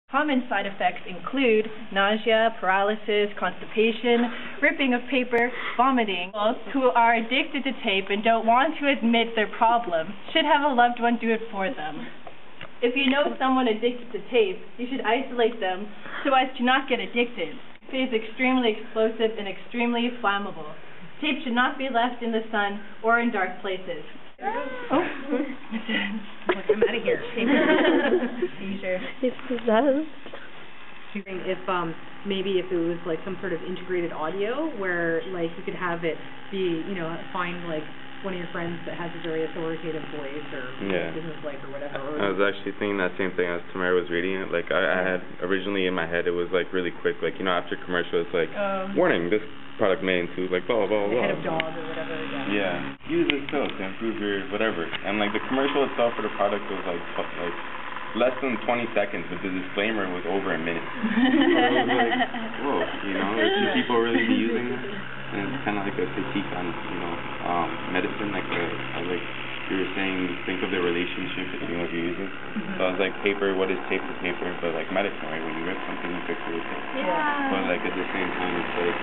Common side effects include nausea, paralysis, constipation, ripping of paper, vomiting. Those who are addicted to tape and don't want to admit their problem should have a loved one do it for them. If you know someone addicted to tape, you should isolate them so as to not get addicted. It is extremely explosive and extremely flammable. Tape should not be left in the sun or in dark places. Oh. I'm out of here. Seizure. It's possessed. If maybe if it was like some sort of integrated audio where like you could have it be, find like one of your friends that has a very authoritative voice or business-like or whatever. I was actually thinking that same thing as Tamara was reading it. Like I had originally in my head it was like really quick. Like after commercial it's like warning, this product may include like blah blah blah. The head of dog or whatever. Yeah. Use this pill to improve your whatever. And like the commercial itself for the product was like less than 20 seconds, but the disclaimer was over a minute. So it was like, whoa, should people really be using this? And it's kind of like a critique on, medicine, like you were saying, think of the relationship between what you're using. So I was like, paper, what is tape to paper? But like medicine, right? When you rip something, you fix it with tape. Yeah. But like at the same time, it's like,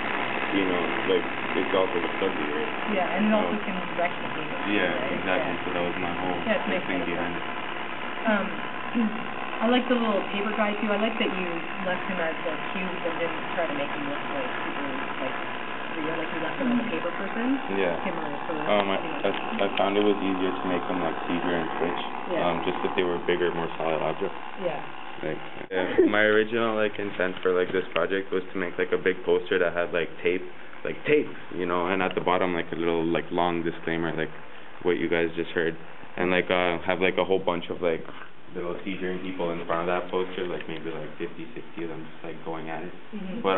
like it's also the subject, right? Yeah, and it also can wreck the paper. Yeah, right? exactly. Yeah. So that was my whole thing behind it. I like the little paper guy too. I like that you left him as like cubes and didn't try to make him look like super like real, like you left him as a paper person. Yeah. I found it was easier to make them like seizure and twitch. Yeah. Just if they were bigger, more solid objects. Yeah. My original intent for this project was to make a big poster that had tape, and at the bottom a little long disclaimer what you guys just heard, and have a whole bunch of little seizuring people in front of that poster, maybe 50, 60 of them just going at it. But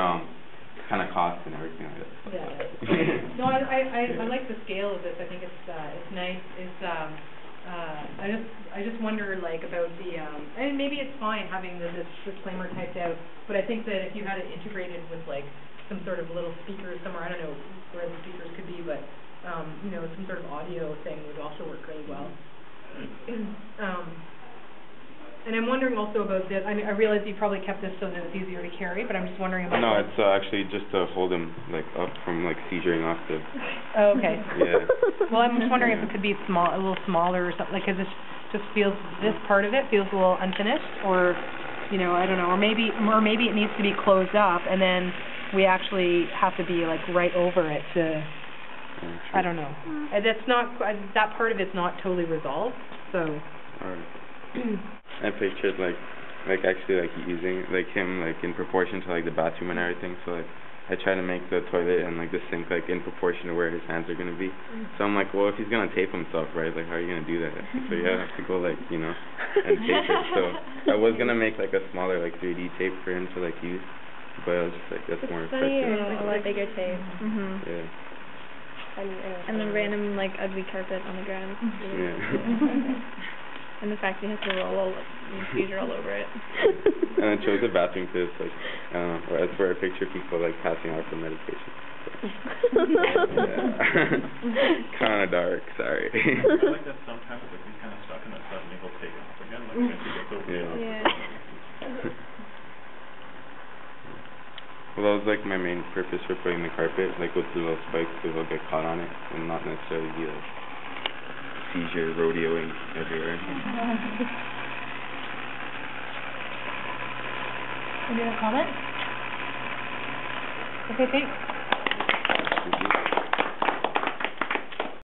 kind of cost and everything like that. Yeah. No, I like the scale of this. I think it's nice. It's I just wonder about the and maybe it's fine having this disclaimer typed out, but I think that if you had it integrated with some sort of little speakers somewhere, I don't know where the speakers could be, but some sort of audio thing would also work really well. And I'm wondering also about this. I realize you probably kept this so that it's easier to carry, but I'm just wondering about. No, it's actually just to hold him up from seizuring off the. Oh, okay. Yeah. Well, I'm just wondering if it could be a little smaller or something, because this just feels, this part of it feels a little unfinished, or I don't know, or maybe it needs to be closed up, and then we actually have to be right over it to. I don't know. That's not that part of it's not totally resolved, so. Alright. I pictured actually using him in proportion to the bathroom and everything. So I try to make the toilet and the sink in proportion to where his hands are gonna be. So I'm well, if he's gonna tape himself, right? How are you gonna do that? So you have to go and tape it. So I was gonna make a smaller 3D tape for him to use, but I was just that's more effective. A lot bigger tape. Yeah. And the random ugly carpet on the ground. Yeah. And the fact he has to roll seizure all over it. And I chose a bathroom because or as for a picture people passing out from medication. So. Kind of dark, sorry. I like that sometimes if he's kind of stuck in that suddenly he'll take it off again, once he gets over it. Yeah. Well, that was my main purpose for putting the carpet, with the little spikes, so they'll get caught on it and not necessarily be seizure rodeoing everywhere. Any other comment? Okay, thanks.